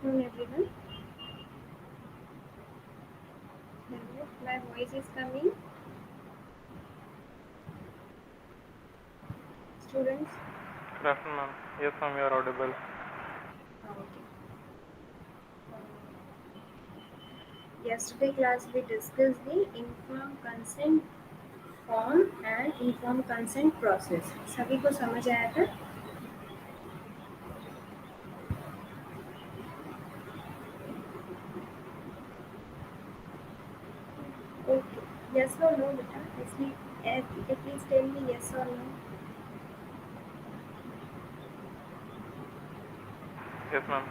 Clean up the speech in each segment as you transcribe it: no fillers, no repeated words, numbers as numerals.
afternoon, everyone. Hello, my voice is coming. Students, Good afternoon, ma'am. Yes, ma'am, you are audible. okay. Yesterday class we discussed the informed consent form and informed consent process. सभी को समझ आया था? Okay. Yes or no, beta? Please tell me yes or no. Yes, ma'am.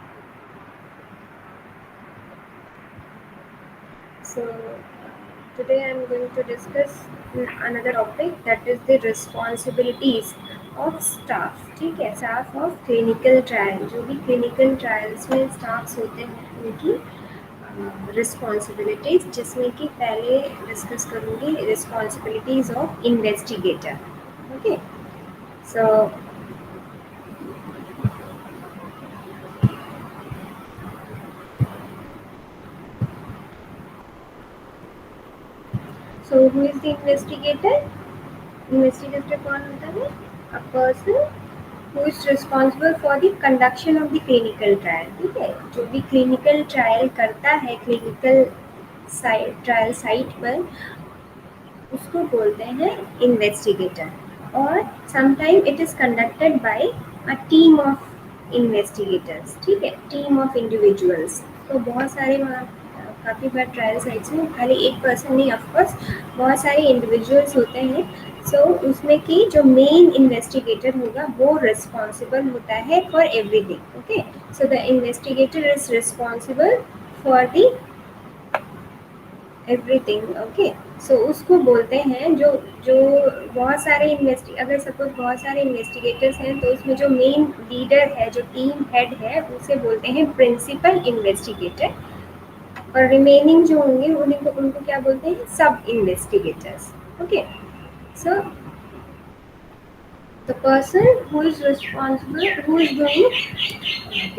So today I am going to discuss another topic, that is the responsibilities of staff. ठीक है, staff of clinical trial, जो भी clinical trials में staffs होते हैं उनकी responsibilities, जिसमें कि पहले डिस्कस करूँगी responsibilities of investigator. Okay, so who is the investigator? Investigator कौन होता है? A person who is responsible for the conduction of the clinical trial. ठीक है, जो भी क्लिनिकल ट्रायल करता है क्लिनिकल ट्रायल साइट पर, उसको बोलते हैं इन्वेस्टिगेटर. और sometime it is conducted by a team of investigators. ठीक है, टीम ऑफ इंडिविजुअल्स. तो बहुत सारे काफ़ी बार ट्रायल साइट्स में खाली एक पर्सन नहीं, ऑफकोर्स बहुत सारे इंडिविजुअल्स होते हैं. सो उसमें की जो मेन इन्वेस्टिगेटर होगा वो रिस्पॉन्सिबल होता है for everything. Okay, so the investigator is responsible for the everything. Okay, so उसको बोलते हैं जो जो बहुत सारे अगर सपोज बहुत सारे इन्वेस्टिगेटर्स हैं तो उसमें जो मेन लीडर है, जो टीम हेड है, उसे बोलते हैं प्रिंसिपल इन्वेस्टिगेटर. और रिमेनिंग जो होंगे उनको उनको क्या बोलते हैं? सब investigators. Okay, so the person who is responsible, who is doing the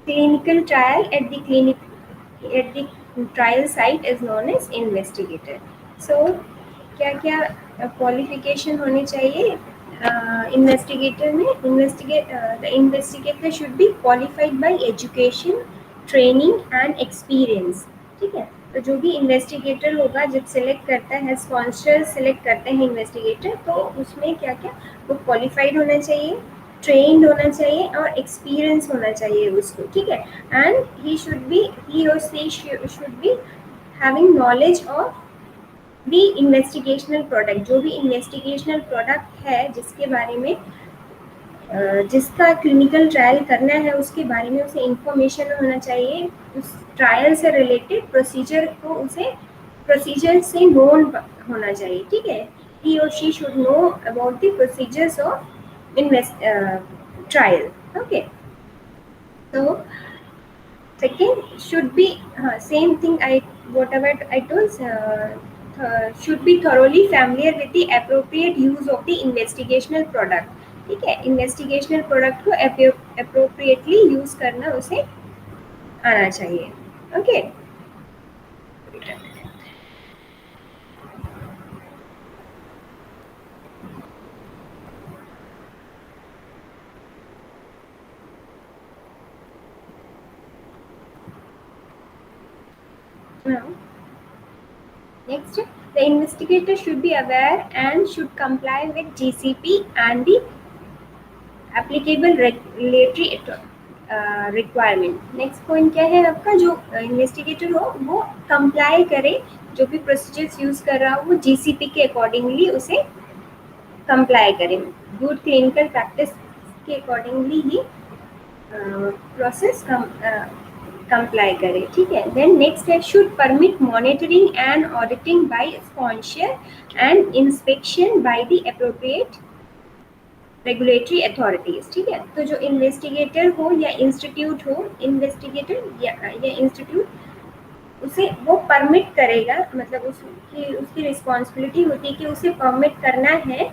clinical trial at the trial site is known as investigator. So क्या क्या क्वालिफिकेशन होने चाहिए इन्वेस्टिगेटर में? The investigator should B qualified by education, training and experience. ठीक है, तो जो भी इन्वेस्टिगेटर होगा, जब सिलेक्ट करता है, स्पॉन्सर सिलेक्ट करते हैं इन्वेस्टिगेटर, तो उसमें क्या क्या वो क्वालिफाइड होना चाहिए, ट्रेंड होना चाहिए और एक्सपीरियंस होना चाहिए उसको. ठीक है, एंड ही और she should be having knowledge of the investigational product. जो भी इन्वेस्टिगेशनल प्रोडक्ट है जिसके बारे में जिसका क्लिनिकल ट्रायल करना है, उसके बारे में उसे इंफॉर्मेशन होना चाहिए. उस ट्रायल से रिलेटेड प्रोसीजर को उसे प्रोसीजर से नोन होना चाहिए. ठीक है, ही और she should know about the procedures of trial. Okay, तो second should be same thing, I whatever I told, should be thoroughly familiar with the appropriate use of the investigational product. ठीक है, investigational product को appropriately use करना उसे आना चाहिए. Okay, now next, the investigator should be aware and should comply with GCP and the applicable regulatory requirement. Next point क्या है आपका? जो इन्वेस्टिगेटर हो वो कंप्लाई करे, जो भी प्रोसीजर्स यूज कर रहा हो वो जीसीपी के अकॉर्डिंगली उसे कंप्लाई करे, गुड क्लिनिकल प्रैक्टिस के अकॉर्डिंगली ही प्रोसेस कंप्लाई करे. ठीक है, देन नेक्स्ट है should permit monitoring and auditing by sponsor and inspection by the appropriate regulatory authorities. ठीक है, तो जो इन्वेस्टिगेटर हो या इंस्टीट्यूट हो, इन्वेस्टिगेटर या इंस्टीट्यूट उसे वो परमिट करेगा, मतलब उसकी रिस्पॉन्सिबिलिटी होती है कि उसे परमिट करना है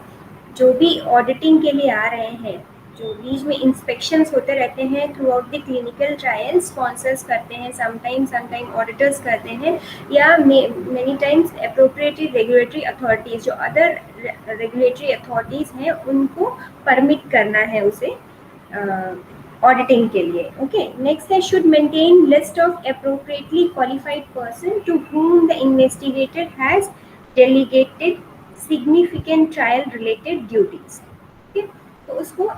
जो भी ऑडिटिंग के लिए आ रहे हैं, जो बीच में इंस्पेक्शंस होते रहते हैं throughout the clinical trial, sponsors करते हैं, समटाइम ऑडिटर्स करते हैं, या many times appropriately regulatory authorities, जो अदर रेगुलेटरी अथॉरिटीज़ हैं उनको परमिट करना है उसे ऑडिटिंग के लिए. ओके, नेक्स्ट है should maintain list of appropriately qualified person to whom the investigator has delegated significant trial related duties. ठीक, तो उसको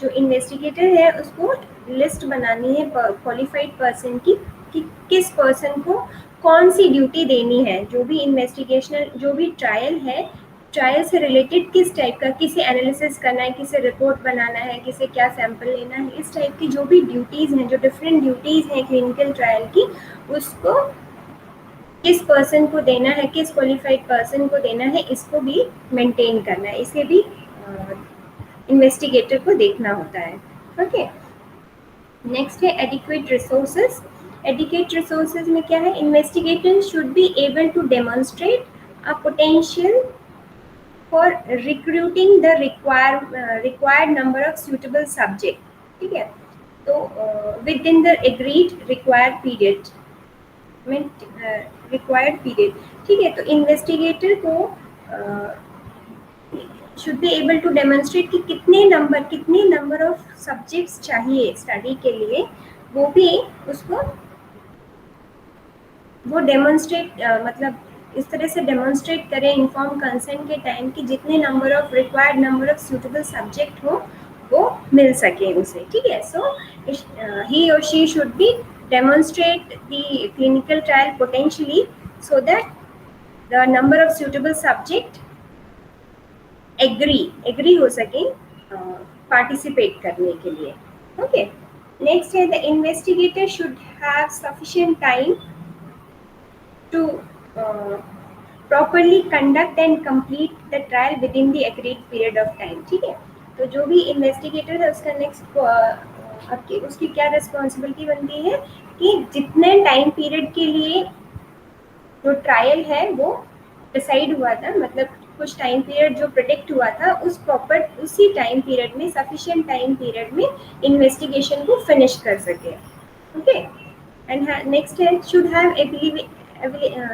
जो इन्वेस्टिगेटर है उसको लिस्ट बनानी है क्वालिफाइड पर्सन की कि किस पर्सन को कौन सी ड्यूटी देनी है. जो भी इन्वेस्टिगेशनल, जो भी ट्रायल है, ट्रायल से रिलेटेड किस टाइप का, किसे एनालिसिस करना है, किसे रिपोर्ट बनाना है, किसे क्या सैंपल लेना है, इस टाइप की जो भी ड्यूटीज़ हैं, जो डिफरेंट ड्यूटीज़ हैं क्लिनिकल ट्रायल की, उसको किस पर्सन को देना है, किस क्वालिफाइड पर्सन को देना है, इसको भी मेंटेन करना है. इसे भी इन्वेस्टिगेटर को देखना होता है. ओके, नेक्स्ट है एडिक्वेट रिसोर्सेज. एडिक्वेट रिसोर्सेज में क्या है? Investigator should be able to demonstrate a potential for recruiting the required number of suitable subject. ठीक है, तो within the agreed required period में required period. ठीक है, तो इन्वेस्टिगेटर को should be able to demonstrate कि कितने नंबर ऑफ सब्जेक्ट्स चाहिए स्टडी के लिए, वो भी उसको वो डेमोन्स्ट्रेट मतलब इस तरह से डेमोन्स्ट्रेट करें इन्फॉर्म कंसेंट के टाइम कि जितने required number of suitable subject हो वो मिल सके उसे. ठीक है, सो ही और she should be demonstrate the clinical trial potentially so that the number of suitable subject agree हो सके पार्टिसिपेट करने के लिए. ओके, नेक्स्ट है the investigator should have sufficient time to properly conduct and complete the trial within the agreed period of time. ठीक है, तो जो भी इन्वेस्टिगेटर है उसका नेक्स्ट उसकी क्या रिस्पॉन्सिबिलिटी बनती है कि जितने टाइम पीरियड के लिए जो ट्रायल है वो डिसाइड हुआ था, मतलब कुछ टाइम पीरियड जो प्रेडिक्ट हुआ था, उसी टाइम पीरियड में, सफिशिएंट टाइम पीरियड में इन्वेस्टिगेशन को फिनिश कर सके. ओके, एंड नेक्स्ट है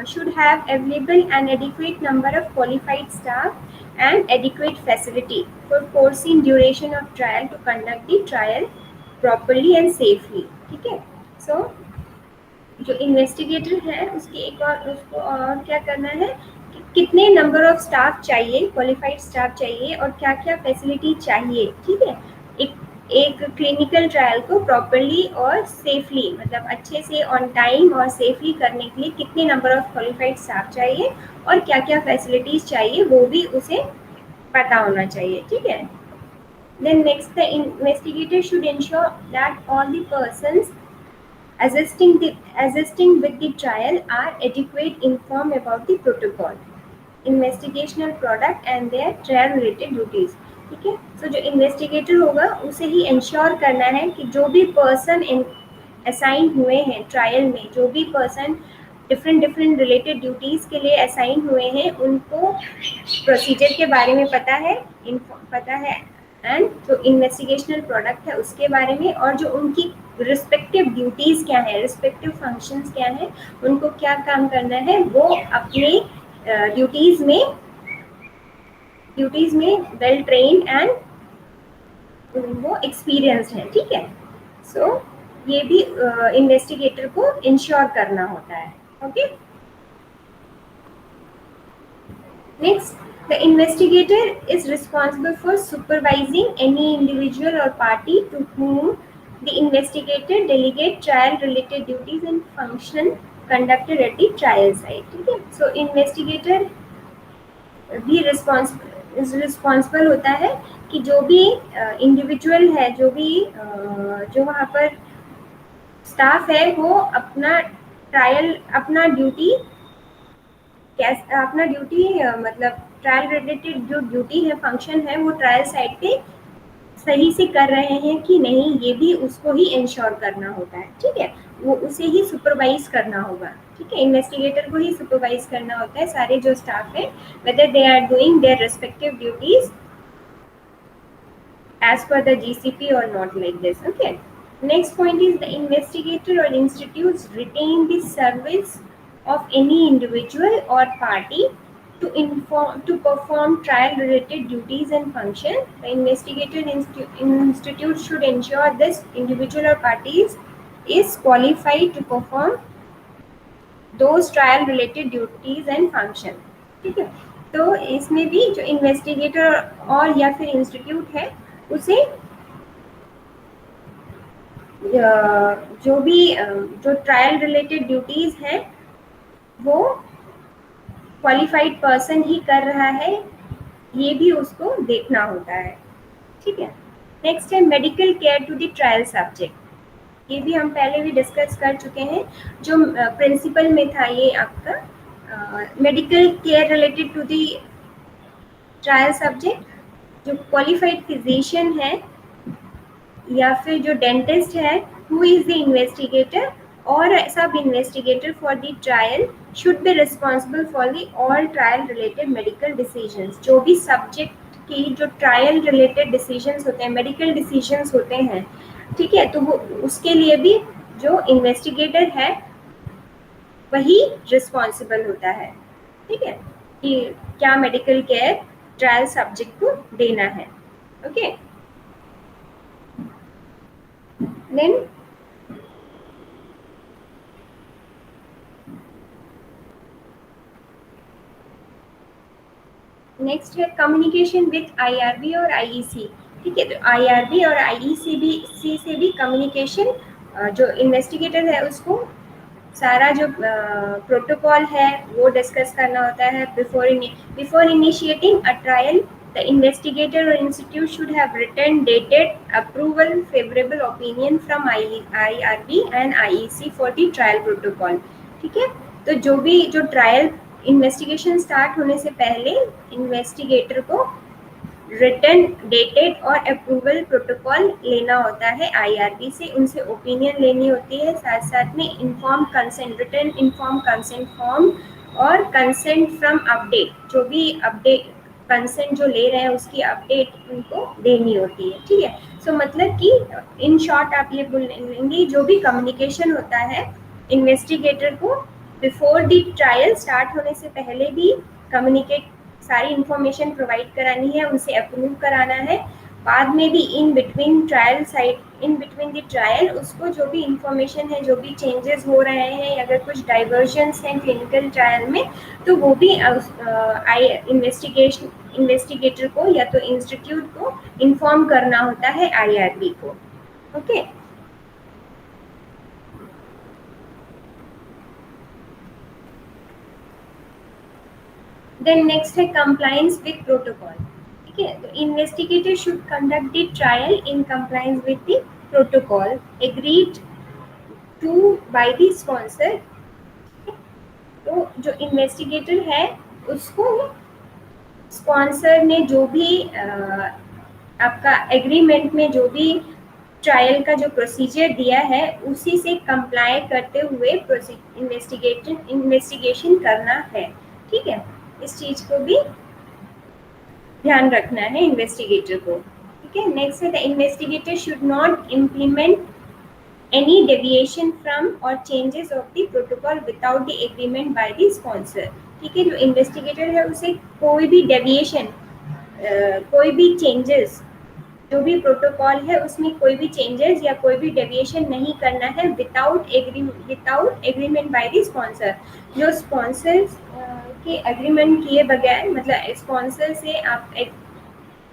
should have available an adequate number of qualified staff and adequate facility for foreseen duration of trial to conduct the trial properly and safely. ठीक है, so जो investigator है उसको और क्या करना है कि कितने नंबर ऑफ स्टाफ चाहिए, क्वालिफाइड स्टाफ चाहिए, और क्या क्या फैसिलिटी चाहिए. ठीक है, एक क्लिनिकल ट्रायल को प्रॉपरली और सेफली, मतलब अच्छे से ऑन टाइम और सेफली करने के लिए कितने नंबर ऑफ क्वालिफाइड स्टाफ चाहिए और क्या क्या फैसिलिटीज़ चाहिए वो भी उसे पता होना चाहिए. ठीक है, then next the investigator should ensure that all the persons assisting with the trial are adequate informed about the protocol, investigational product and their trial related duties. ठीक है, सो जो इन्वेस्टिगेटर होगा उसे ही इंश्योर करना है कि जो भी पर्सन असाइन हुए हैं ट्रायल में, जो भी पर्सन डिफरेंट रिलेटेड ड्यूटीज़ के लिए असाइन हुए हैं, उनको प्रोसीजर के बारे में पता है एंड जो इन्वेस्टिगेशनल प्रोडक्ट है उसके बारे में, और जो उनकी रिस्पेक्टिव ड्यूटीज़ क्या है, रिस्पेक्टिव फंक्शंस क्या हैं, उनको क्या काम करना है, वो अपने ड्यूटीज़ में वेल ट्रेन्ड एंड वो एक्सपीरियंस्ड है. ठीक है, सो ये भी इन्वेस्टिगेटर को इंश्योर करना होता है. Okay, next, the investigator is responsible for supervising any individual or party to whom the investigator delegate trial related duties and function conducted at the trial site. ठीक है, so investigator भी responsible होता है कि जो भी इंडिविजुअल है, जो वहाँ पर स्टाफ है, वो अपना ड्यूटी मतलब ट्रायल रिलेटेड जो ड्यूटी है, फंक्शन है, वो ट्रायल साइट पे सही से कर रहे हैं कि नहीं, ये भी उसको ही इंश्योर करना होता है. ठीक है, वो उसे ही सुपरवाइज करना होगा. ठीक है, इन्वेस्टिगेटर को ही सुपरवाइज करना होता है सारे जो स्टाफ है, whether they are doing their respective duties as per the GCP or not, like this. Okay. Next point is the investigator or institutes retain the service of any individual or party to perform trial related duties and function. The investigator institute should ensure this individual or parties is qualified to perform those trial related duties and function. ठीक है, तो इसमें भी जो investigator और या फिर institute है उसे जो भी जो ट्रायल रिलेटेड ड्यूटीज हैं वो क्वालिफाइड पर्सन ही कर रहा है, ये भी उसको देखना होता है. ठीक है. नेक्स्ट है medical care to the trial subject. ये भी हम पहले भी डिस्कस कर चुके हैं. जो प्रिंसिपल में था ये आपका medical care related to the trial subject. जो क्वालिफाइड फिजिशियन है या फिर जो डेंटिस्ट है, हु इज द इन्वेस्टिगेटर और सब investigator for the trial should be responsible for the all trial related medical decisions. जो भी सब्जेक्ट की जो ट्रायल रिलेटेड डिसीजंस होते हैं, मेडिकल डिसीजंस होते हैं, ठीक है, तो वो उसके लिए भी जो इन्वेस्टिगेटर है वही रिस्पॉन्सिबल होता है. ठीक है, कि क्या मेडिकल केयर ट्रायल सब्जेक्ट को देना है. ओके. देन नेक्स्ट है कम्युनिकेशन विथ IRB और IEC. ठीक है, तो IRB और IEC से भी कम्युनिकेशन, जो इन्वेस्टिगेटर है उसको सारा जो प्रोटोकॉल है वो डिस्कस करना होता है. Before initiating a trial the investigator और institute should have written dated approval favourable opinion from IRB and IEC for the trial protocol. ठीक है, तो जो भी जो ट्रायल इन्वेस्टिगेशन स्टार्ट होने से पहले इन्वेस्टिगेटर को रिटन डेटेड और अप्रूवल प्रोटोकॉल लेना होता है IRB से, उनसे ओपिनियन लेनी होती है. साथ साथ में inform consent, written inform consent form और कंसेंट फ्रॉम अपडेट, जो भी अपडेट कंसेंट जो ले रहे हैं उसकी अपडेट उनको देनी होती है. ठीक है, सो मतलब कि इन शॉर्ट आप ये बोलेंगे जो भी कम्युनिकेशन होता है इन्वेस्टिगेटर को बिफोर द ट्रायल स्टार्ट होने से पहले भी कम्युनिकेट, सारी इंफॉर्मेशन प्रोवाइड करानी है, उनसे अप्रूव कराना है. बाद में भी in between trial in between the trial उसको जो भी इंफॉर्मेशन है, जो भी चेंजेस हो रहे हैं, अगर कुछ डाइवर्जन्स हैं क्लिनिकल ट्रायल में, तो वो भी इन्वेस्टिगेटर को या तो इंस्टीट्यूट को इन्फॉर्म करना होता है IRB को. ओके. देन नेक्स्ट है कंप्लायंस विद प्रोटोकॉल. ठीक है, तो investigator should conduct the trial in compliance with the protocol agreed to by the sponsor. तो जो इन्वेस्टिगेटर है उसको स्पॉन्सर ने जो भी आपका एग्रीमेंट में जो भी ट्रायल का जो प्रोसीजर दिया है उसी से कंप्लाई करते हुए इन्वेस्टिगेशन करना है. ठीक है, इस चीज को भी ध्यान रखना है इन्वेस्टिगेटर को. ठीक है. नेक्स्ट है the investigator should not implement any deviation from or changes of the protocol without the agreement by the sponsor. ठीक है, जो इन्वेस्टिगेटर है उसे कोई भी डेविएशन, कोई भी चेंजेस, जो भी प्रोटोकॉल है उसमें कोई भी चेंजेस या कोई भी डेविएशन नहीं करना है without agreement by the sponsor. जो स्पॉन्सर के एग्रीमेंट किए बगैर, मतलब स्पॉन्सर से आप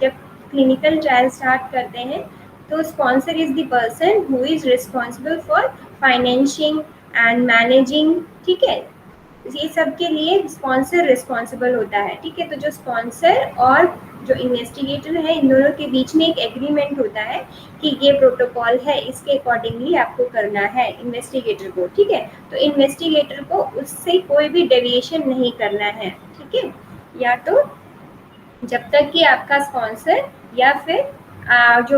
जब क्लिनिकल ट्रायल स्टार्ट करते हैं तो sponsor is the person who is responsible for financing and managing. ठीक है, ये सब के लिए स्पॉन्सर रिस्पॉन्सिबल होता है. ठीक है, तो जो स्पॉन्सर और जो इन्वेस्टिगेटर है इन दोनों के बीच में एक एग्रीमेंट होता है कि ये प्रोटोकॉल है, इसके अकॉर्डिंगली आपको करना है इन्वेस्टिगेटर को. ठीक है, तो इन्वेस्टिगेटर को उससे कोई भी डेविएशन नहीं करना है. ठीक है, या तो जब तक कि आपका स्पॉन्सर या फिर जो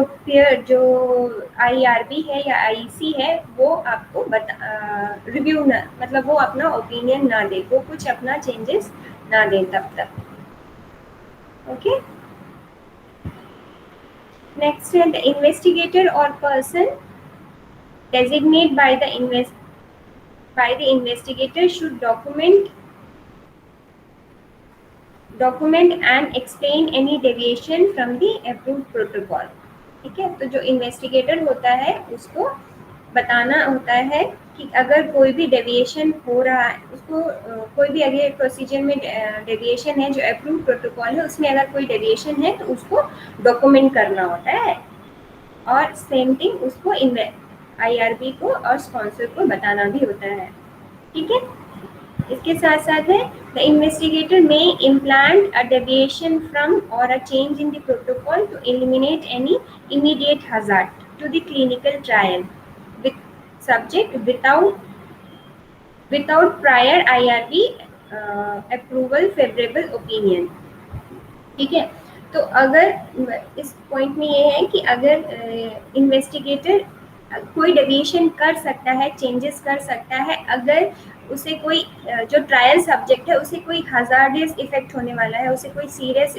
IRB है या IEC है वो आपको रिव्यू ना, मतलब वो अपना ओपिनियन ना दे, वो कुछ अपना चेंजेस ना दे तब तक. ओके. नेक्स्ट है द इन्वेस्टिगेटर और person designate by the investigator should document and explain any deviation from the approved protocol. ठीक है, तो जो इन्वेस्टिगेटर होता है उसको बताना होता है कि अगर कोई भी डेविएशन हो रहा है उसको कोई भी अगर प्रोसीजर में डेविएशन है जो अप्रूव प्रोटोकॉल है उसमें अगर कोई डेविएशन है तो उसको डॉक्यूमेंट करना होता है और सेम थिंग उसको आईआरबी को और स्पॉन्सर को बताना भी होता है। ठीक है, इसके साथ साथ है the investigator may implant a deviation from or a change in the protocol to eliminate any immediate hazard to the clinical trial with subject without prior IRB approval favorable opinion. ठीक है, तो अगर इस पॉइंट में ये है कि अगर इन्वेस्टिगेटर कोई डेविएशन कर सकता है, चेंजेस कर सकता है अगर उसे कोई जो ट्रायल सब्जेक्ट है उसे कोई हजार्डियस इफेक्ट होने वाला है, उसे कोई सीरियस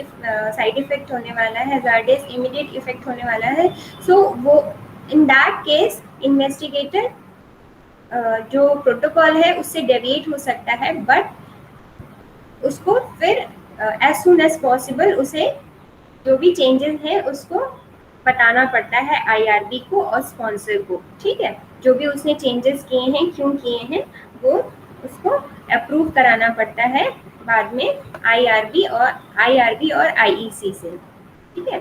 साइड इफेक्ट होने वाला है, हजार्डियस इमीडिएट इफेक्ट होने वाला है, सो वो इन दैट केस इन्वेस्टिगेटर जो प्रोटोकॉल है उससे डेविएट हो सकता है, बट उसको फिर एज सुन एज पॉसिबल उसे जो भी चेंजेस हैं उसको बताना पड़ता है आईआरबी को और स्पॉन्सर को। ठीक है, जो भी उसने चेंजेस किए हैं क्यों किए हैं वो उसको अप्रूव कराना पड़ता है बाद में आईआरबी और आईईसी से। ठीक है,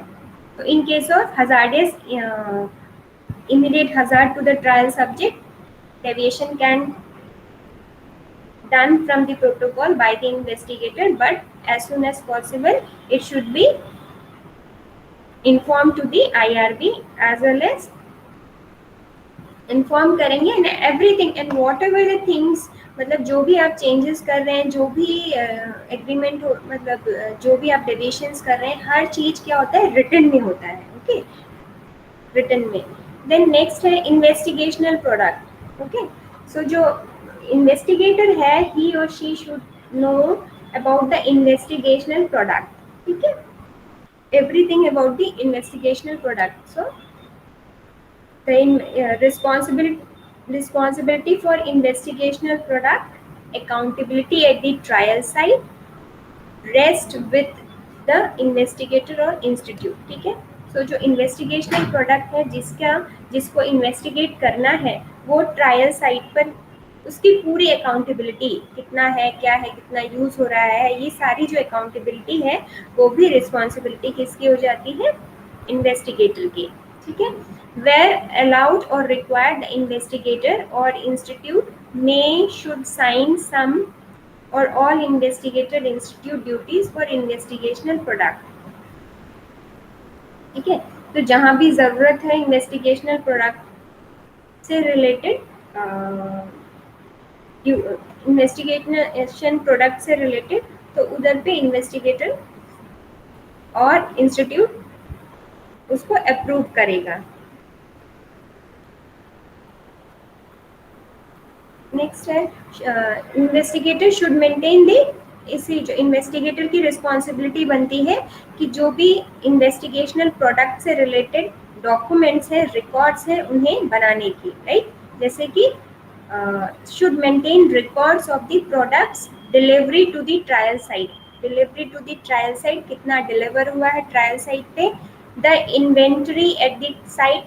तो in case of hazardous immediate hazard to the trial subject, deviation can done from the protocol by the investigator, but as soon as possible it should be informed to the IRB as well as inform करेंगे and everything and whatever the things, मतलब जो भी आप changes कर रहे हैं, जो भी एग्रीमेंट हो, मतलब जो भी आप डेविएशंस कर रहे हैं, हर चीज क्या होता है रिटन में होता है। ओके, रिटन में। देन नेक्स्ट है इन्वेस्टिगेशनल प्रोडक्ट। ओके, सो जो इन्वेस्टिगेटर है ही और she should know about the investigational product. ठीक है, everything about the investigational product. So the responsibility for investigational product, accountability at the trial site rest with the investigator और institute। ठीक है, सो जो investigational product है जिसको इन्वेस्टिगेट करना है वो ट्रायल साइट पर उसकी पूरी अकाउंटेबिलिटी कितना है, क्या है, कितना यूज हो रहा है, ये सारी जो अकाउंटेबिलिटी है वो भी रिस्पॉन्सिबिलिटी किसकी हो जाती है, इन्वेस्टिगेटर की। ठीक है, where allowed or required the investigator or institute may should sign some or all investigator institute duties for investigational product। ठीक है, तो जहां भी जरूरत है इन्वेस्टिगेशनल प्रोडक्ट से रिलेटेड इन्वेस्टिगेशन प्रोडक्ट से रिलेटेड तो उधर पे इन्वेस्टिगेटर और इंस्टीट्यूट उसको अप्रूव करेगा। नेक्स्ट है इन्वेस्टिगेटर शुड मेंटेन दी, इसी जो इन्वेस्टिगेटर की रिस्पॉन्सिबिलिटी बनती है कि जो भी इन्वेस्टिगेशनल प्रोडक्ट से रिलेटेड डॉक्यूमेंट्स हैं, रिकॉर्ड्स हैं, उन्हें बनाने की। राइट, जैसे कि should maintain records of the products delivery to the trial site, delivery to the trial site कितना डिलीवर हुआ है ट्रायल साइट पे, the inventory at the site,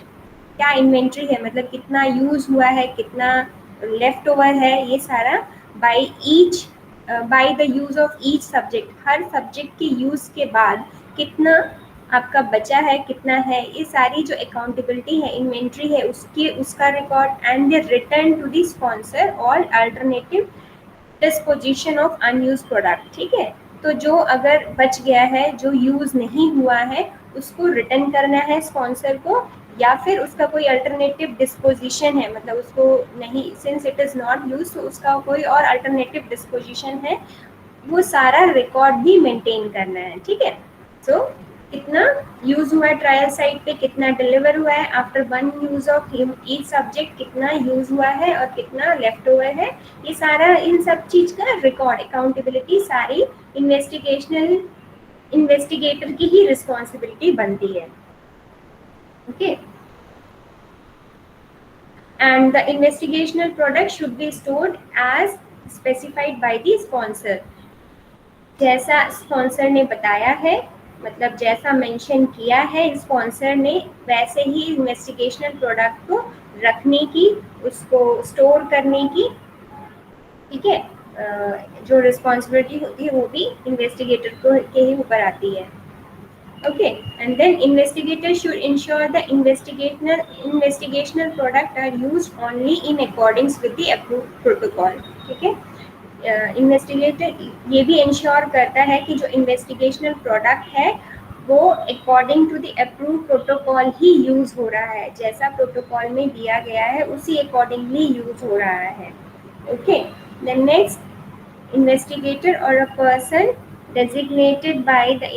क्या इन्वेंट्री है मतलब कितना यूज हुआ है, कितना लेफ्ट ओवर है, ये सारा by the use of each subject, her subject के यूज के बाद कितना आपका बचा है, कितना है, ये सारी जो अकाउंटेबिलिटी है, इन्वेंट्री है, उसका record and the return to the sponsor or alternative disposition of unused product. ठीक है, तो जो अगर बच गया है, जो यूज नहीं हुआ है, उसको रिटर्न करना है स्पॉन्सर को, या फिर उसका कोई अल्टरनेटिव डिस्पोजिशन है, मतलब उसको नहीं, since it is not use, तो उसका कोई और अल्टरनेटिव डिस्पोजिशन है, वो सारा रिकॉर्ड भी मेंटेन करना है। ठीक है, सो कितना यूज हुआ है ट्रायल साइट पे, कितना डिलीवर हुआ है after one use of each subject, कितना यूज हुआ है और कितना लेफ्ट ओवर है, ये सारा इन सब चीज का रिकॉर्ड, अकाउंटेबिलिटी सारी इन्वेस्टिगेटर की ही रिस्पॉन्सिबिलिटी बनती है। Okay, and the investigational product should be stored as specified by the sponsor. जैसा स्पॉन्सर ने बताया है, मतलब जैसा मेंशन किया है स्पॉन्सर ने, वैसे ही इन्वेस्टिगेशनल प्रोडक्ट को रखने की, उसको स्टोर करने की, ठीक है, जो रिस्पॉन्सिबिलिटी होती है वो भी इन्वेस्टिगेटर को के ही ऊपर आती है. Okay, and then investigators should ensure the investigational product are used only in accordance with the approved protocol. ठीक है, इन्वेस्टिगेटर ये भी इंश्योर करता है कि जो इन्वेस्टिगेशनल प्रोडक्ट है वो according to the approve protocol ही यूज हो रहा है, जैसा प्रोटोकॉल में दिया गया है उसी अकॉर्डिंगली यूज हो रहा है. Okay, then next, investigator or a person designated by the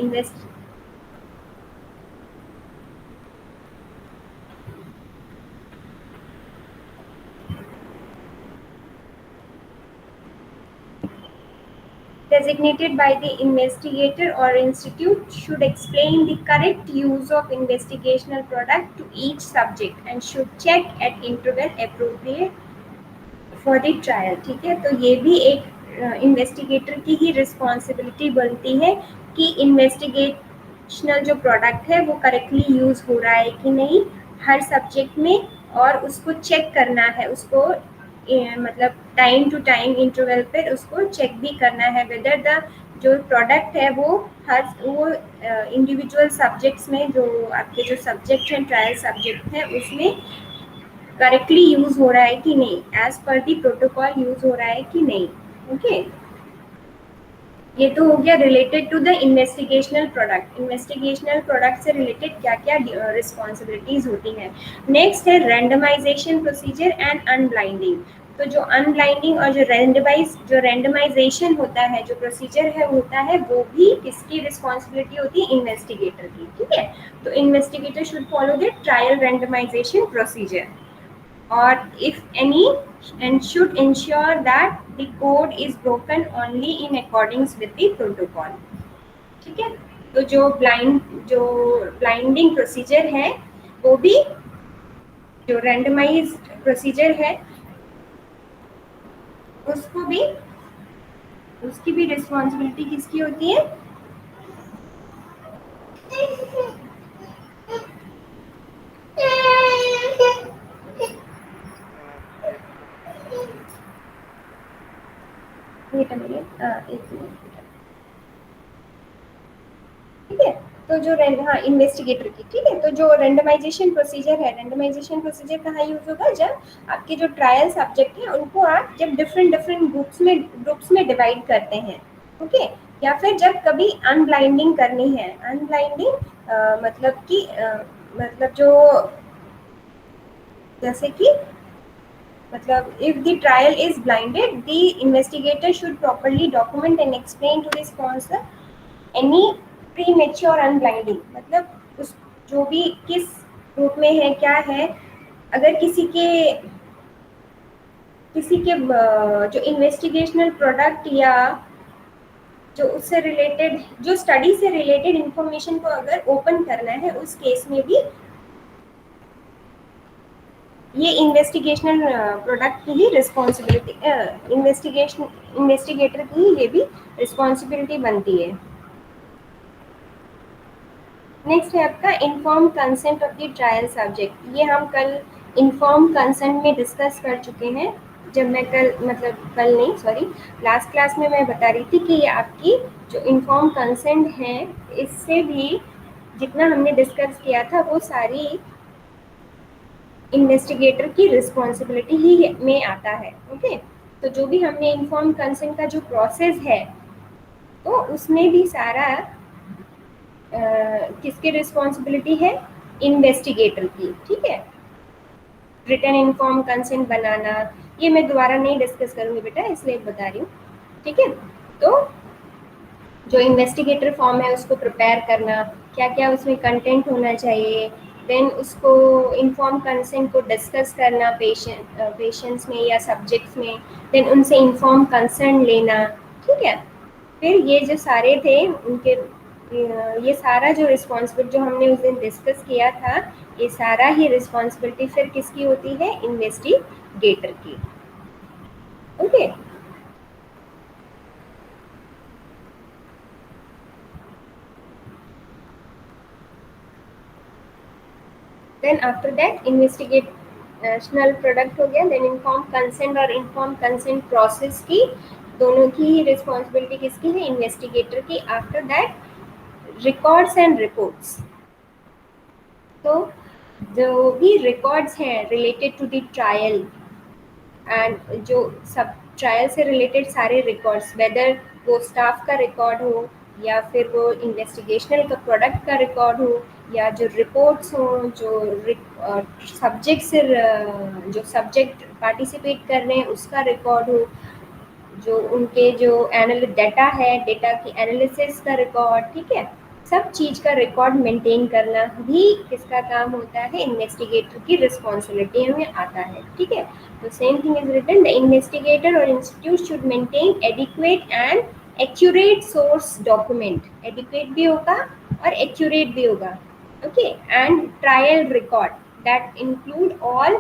designated by the investigator or institute should explain the correct use of investigational product to each subject and should check at interval appropriate for the trial. ठीक है, तो ये भी एक investigator की ही responsibility बनती है कि इन्वेस्टिगेशनल जो प्रोडक्ट है वो करेक्टली यूज हो रहा है कि नहीं हर सब्जेक्ट में, और उसको चेक करना है, उसको मतलब टाइम टू टाइम इंटरवल पर उसको चेक भी करना है वेदर द जो प्रोडक्ट है वो इंडिविजुअल सब्जेक्ट्स में, जो आपके जो सब्जेक्ट हैं ट्रायल सब्जेक्ट हैं उसमें करेक्टली यूज हो रहा है कि नहीं, एज पर दी प्रोटोकॉल यूज हो रहा है कि नहीं. ओके, ये तो हो गया related to the investigational product. Investigational product से रिलेटेड क्या क्या रिस्पॉन्सिबिलिटीज होती हैं. नेक्स्ट है रैंडमाइजेशन प्रोसीजर एंड अनब्लाइंडिंग. तो जो अनब्लाइंडिंग और जो रैंडमाइजेशन होता है, जो प्रोसीजर है होता है, वो भी किसकी रिस्पॉन्सिबिलिटी होती है, इन्वेस्टिगेटर की. ठीक है, तो investigator should follow the trial randomization procedure or if any and should ensure that the code is broken only in accordance with the protocol. ठीक है, तो जो ब्लाइंडिंग प्रोसीजर है वो भी, जो रैंडमाइज्ड प्रोसीजर है उसको भी, उसकी भी रिस्पॉन्सिबिलिटी किसकी होती है, एक मिनट. ठीक है, तो जो हाँ इन्वेस्टिगेटर की, ठीक है, तो जो रैंडमाइजेशन प्रोसीजर है, रैंडमाइजेशन प्रोसीजर कहाँ यूज होगा, जब आपके जो ट्रायल सब्जेक्ट है उनको आप जब डिफरेंट ग्रुप्स में डिवाइड करते हैं. ओके, या फिर जब कभी अनब्लाइंडिंग करनी है. अनब्लाइंडिंग मतलब कि मतलब जो, जैसे कि मतलब if the trial is blinded, the investigator should properly document and explain to the sponsor any premature unblinding. मतलब उस जो भी किस रूप में है, क्या है, अगर किसी के जो इन्वेस्टिगेशनल प्रोडक्ट या जो उससे रिलेटेड, जो स्टडी से रिलेटेड इंफॉर्मेशन को अगर ओपन करना है, उस केस में भी ये इन्वेस्टिगेशनल प्रोडक्ट की ही रिस्पॉन्सिबिलिटी, इन्वेस्टिगेटर की ही ये भी रिस्पॉन्सिबिलिटी बनती है. नेक्स्ट है आपका inform consent of the trial subject. ये हम कल इन्फॉर्म कंसेंट में डिस्कस कर चुके हैं. जब मैं कल नहीं, सॉरी, लास्ट क्लास में मैं बता रही थी कि ये आपकी जो इन्फॉर्म कंसेंट है, इससे भी जितना हमने डिस्कस किया था वो सारी इन्वेस्टिगेटर की रिस्पॉन्सिबिलिटी ही में आता है. ओके, तो जो भी हमने इन्फॉर्म कंसेंट का जो प्रोसेस है, तो उसमें भी सारा किसकी रिस्पॉन्सिबिलिटी है, इन्वेस्टिगेटर की. ठीक है, रिटन इन्फॉर्म कंसेंट बनाना, ये मैं दोबारा नहीं डिस्कस करूँगी बेटा, इसलिए बता रही हूँ. ठीक है, तो जो इन्वेस्टिगेटर फॉर्म है उसको प्रिपेयर करना, क्या क्या उसमें कंटेंट होना चाहिए, देन उसको इन्फॉर्म कंसेंट को डिस्कस करना पेशेंट्स में या सब्जेक्ट्स में, देन उनसे इन्फॉर्म कंसेंट लेना. ठीक है, फिर ये जो सारे थे उनके ये सारा जो रिस्पॉन्सिबिलिटी जो हमने उस दिन डिस्कस किया था, ये सारा ही रिस्पॉन्सिबिलिटी फिर किसकी होती है? इन्वेस्टिगेटर की। Okay, then after that investigational product हो गया, देन इन्फॉर्म कंसेंट और इन्फॉर्म कंसेंट प्रोसेस की, दोनों की ही रिस्पॉन्सिबिलिटी किसकी है? इन्वेस्टिगेटर की। After that records and reports, तो जो भी रिकॉर्ड्स हैं related to the trial and जो सब ट्रायल से रिलेटेड सारे रिकॉर्ड्स, वेदर वो स्टाफ का रिकॉर्ड हो या फिर वो इन्वेस्टिगेशनल का प्रोडक्ट का रिकॉर्ड हो या जो रिपोर्ट्स हो, जो सब्जेक्ट से जो सब्जेक्ट पार्टिसिपेट कर रहे हैं उसका रिकॉर्ड हो, जो उनके जो एनालिस डेटा है, डेटा की एनालिसिस का रिकॉर्ड, ठीक है, सब चीज़ का रिकॉर्ड मेंटेन करना भी किसका काम होता है? इन्वेस्टिगेटर की रिस्पॉन्सिबिलिटी में आता है। ठीक है, तो same thing is written, the investigator और institute should maintain adequate and accurate source document, adequate भी होगा और एक्यूरेट भी होगा, okay, and trial record that include all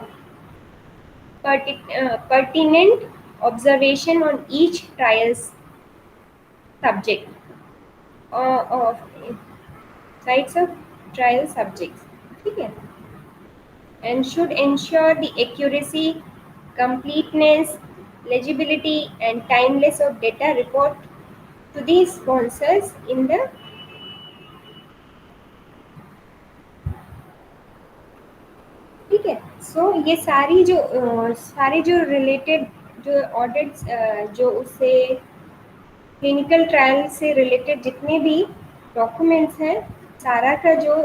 pertinent observation on each trial's subject of sites of trial subjects, ठीक है, and should ensure the accuracy, completeness, legibility and timeless of data report to the sponsors in the, ठीक है। सो ये सारे जो related जो audits जो उससे क्लिनिकल ट्रायल से रिलेटेड जितने भी डॉक्यूमेंट्स हैं, सारा का जो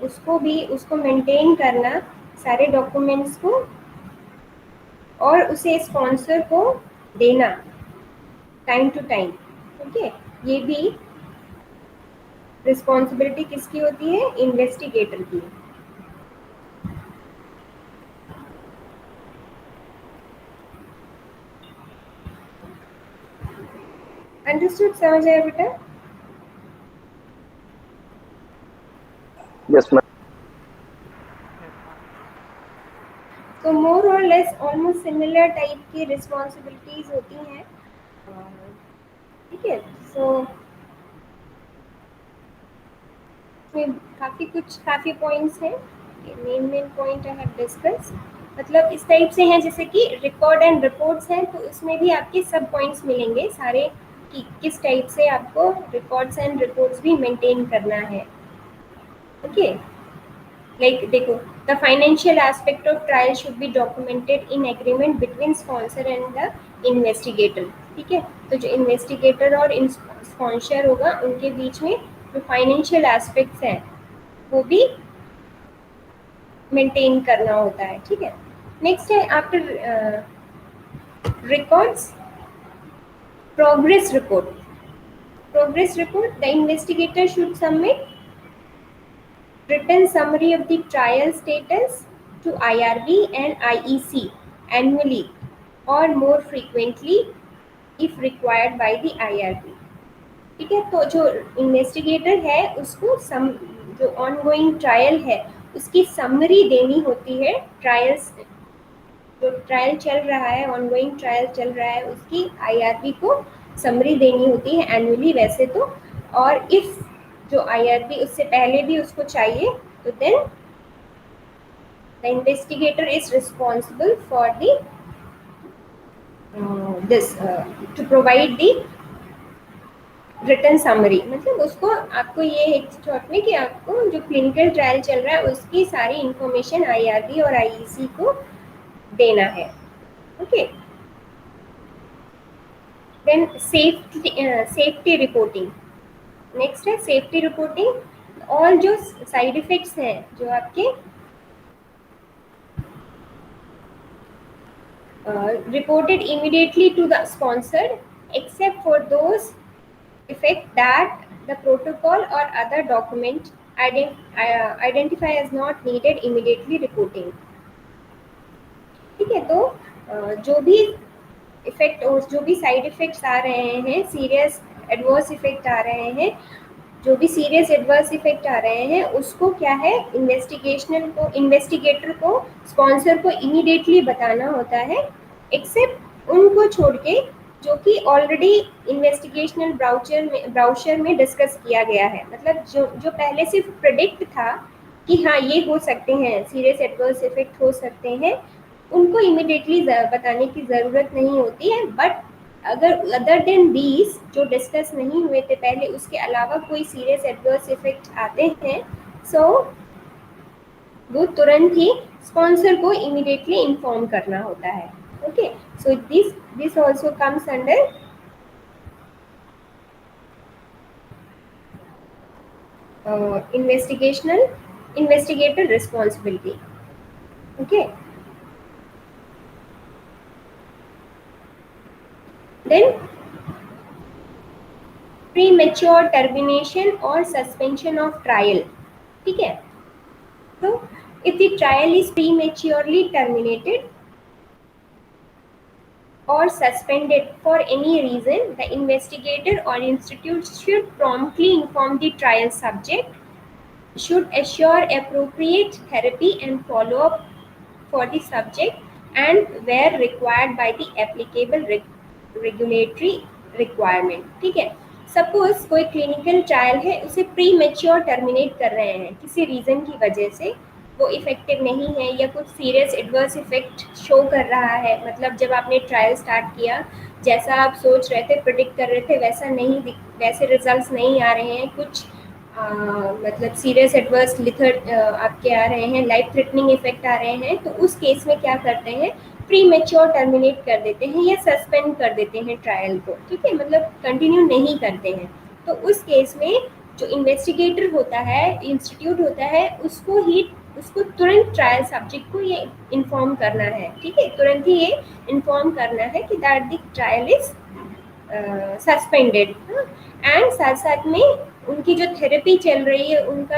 उसको मेंटेन करना, सारे डॉक्यूमेंट्स को, और उसे स्पॉन्सर को देना टाइम टू टाइम, ओके, ये भी रिस्पॉन्सिबिलिटी किसकी होती है? इन्वेस्टिगेटर की। अंडरस्टूड? समझ आया बेटा? Yes, ma'am. तो मोर और लेस ऑलमोस्ट सिमिलर टाइप की रिस्पॉन्सिबिलिटीज होती हैं, ठीक है। सो काफ़ी पॉइंट्स हैं, main point I have discuss, मतलब इस टाइप से हैं, जैसे कि रिकॉर्ड एंड रिपोर्ट्स हैं, तो इसमें भी आपके सब पॉइंट्स मिलेंगे सारे कि किस टाइप से आपको रिकॉर्ड्स एंड रिपोर्ट्स भी मेंटेन करना है, ओके। लाइक देखो, the financial aspect of trial should be documented in agreement between sponsor and the investigator, ठीक है। तो जो इन्वेस्टिगेटर और स्पॉन्सर होगा उनके बीच में जो फाइनेंशियल एस्पेक्ट्स हैं वो भी मेंटेन करना होता है, ठीक है। नेक्स्ट है after records, progress report, the investigator should submit written summary of the trial status to IRB and IEC annually or more frequently if required by the IRB, ठीक है। तो जो इन्वेस्टिगेटर है उसको जो ऑनगोइंग ट्रायल है उसकी समरी देनी होती है, ट्रायल्स जो ट्रायल चल रहा है, ऑनगोइंग ट्रायल चल रहा है, उसकी आईआरबी को समरी देनी होती है एनुअली वैसे तो, और इफ जो आईआरबी उससे पहले भी उसको चाहिए तो then the investigator is responsible for the this to provide the written summary, मतलब उसको आपको ये एक शॉर्ट में कि आपको जो क्लिनिकल ट्रायल चल रहा है उसकी सारी इंफॉर्मेशन आईआरबी और आईईसी को देना है, okay. Then safety reporting, next है सेफ्टी रिपोर्टिंग। ऑल जो साइड इफेक्ट्स हैं जो आपके reported immediately to the sponsored except for those effect that the protocol or other document identify as not needed immediately reporting, ठीक है। तो जो भी इफेक्ट और जो भी साइड इफेक्ट्स आ रहे हैं सीरियस एडवर्स इफेक्ट आ रहे हैं, जो भी सीरियस एडवर्स इफेक्ट आ रहे हैं, उसको क्या है, इन्वेस्टिगेटर को स्पॉन्सर को इमीडिएटली बताना होता है, एक्सेप्ट उनको छोड़ के जो कि ऑलरेडी इन्वेस्टिगेशनल ब्राउचर में डिस्कस किया गया है। मतलब जो जो पहले सिर्फ प्रेडिक्ट था कि हाँ ये हो सकते हैं, सीरियस एडवर्स इफेक्ट हो सकते हैं, उनको इमीडिएटली बताने की ज़रूरत नहीं होती है। बट अगर अदर देन दीज जो डिस्कस नहीं हुए थे पहले, उसके अलावा कोई सीरियस एडवर्स इफेक्ट आते हैं, सो वो तुरंत ही स्पॉन्सर को इमीडिएटली इन्फॉर्म करना होता है। Okay, so this also comes under investigator responsibility. Okay, then premature termination or suspension of trial. ठीक है, तो if the trial is prematurely terminated or suspended for any reason, the investigator or institute should promptly inform the trial subject, should assure appropriate therapy and follow-up for the subject, and where required by the applicable regulatory requirement. ठीक है, suppose कोई clinical trial है, उसे pre mature terminate कर रहे हैं किसी reason की वजह से, वो इफेक्टिव नहीं है या कुछ सीरियस एडवर्स इफेक्ट शो कर रहा है। मतलब जब आपने ट्रायल स्टार्ट किया, जैसा आप सोच रहे थे, प्रिडिक्ट कर रहे थे, वैसे रिजल्ट्स नहीं आ रहे हैं, कुछ मतलब सीरियस एडवर्स लिथर आपके आ रहे हैं, लाइफ थ्रेटनिंग इफेक्ट आ रहे हैं, तो उस केस में क्या करते हैं, प्री मेच्योर टर्मिनेट कर देते हैं या सस्पेंड कर देते हैं ट्रायल को। ठीक है, मतलब कंटिन्यू नहीं करते हैं। तो उस केस में जो इन्वेस्टिगेटर होता है, इंस्टीट्यूट होता है, उसको तुरंत ट्रायल सब्जेक्ट को ये इन्फॉर्म करना है। ठीक है, तुरंत ही ये इन्फॉर्म करना है कि that the trial is suspended. And साथ साथ में उनकी जो थेरेपी चल रही है, उनका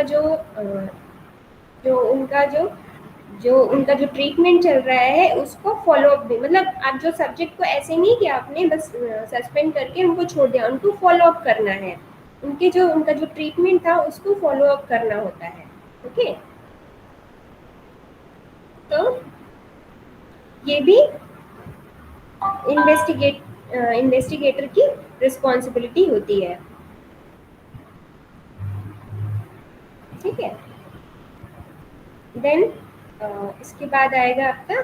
उनका जो ट्रीटमेंट चल रहा है, उसको फॉलोअप भी, मतलब आप जो सब्जेक्ट को ऐसे नहीं कि आपने बस सस्पेंड करके उनको छोड़ दिया, उनको फॉलोअप करना है, उनका जो ट्रीटमेंट था उसको फॉलोअप करना होता है। ओके, तो ये भी इन्वेस्टिगेटर की रिस्पॉन्सिबिलिटी होती है। ठीक है, देन इसके बाद आएगा आपका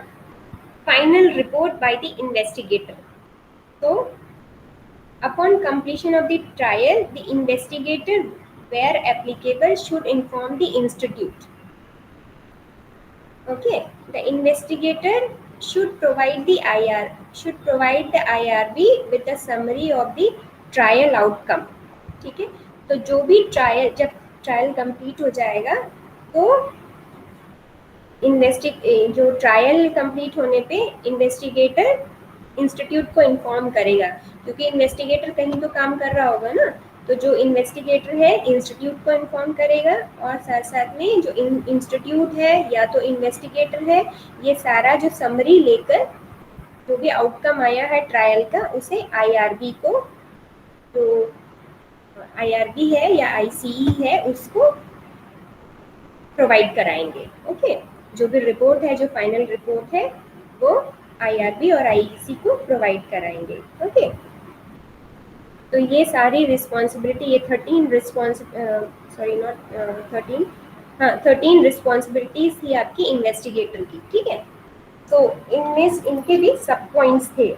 final report by the investigator. तो upon completion of the trial, the investigator where applicable should inform the institute. Okay, the investigator should provide the IRB with a summary of the trial outcome. ठीक है, तो जो भी जब trial complete हो जाएगा, तो जो ट्रायल कंप्लीट होने पे इन्वेस्टिगेटर इंस्टीट्यूट को इन्फॉर्म करेगा, क्योंकि इन्वेस्टिगेटर कहीं तो काम कर रहा होगा ना, तो जो इन्वेस्टिगेटर है इंस्टीट्यूट को इन्फॉर्म करेगा, और साथ साथ में जो इंस्टीट्यूट है या तो इन्वेस्टिगेटर है, ये सारा जो समरी लेकर जो भी आउटकम आया है ट्रायल का, उसे आईआरबी को, जो आईआरबी है या आईसीई है, उसको प्रोवाइड कराएंगे। ओके, जो भी रिपोर्ट है, जो फाइनल रिपोर्ट है, वो आईआरबी और आईईसी को प्रोवाइड कराएंगे। ओके, तो ये सारी रिस्पॉन्सिबिलिटी, ये 13 रिस्पॉन्सिबिलिटीज थी आपकी इन्वेस्टिगेटर की। ठीक है, तो इनके भी सब पॉइंट्स थे।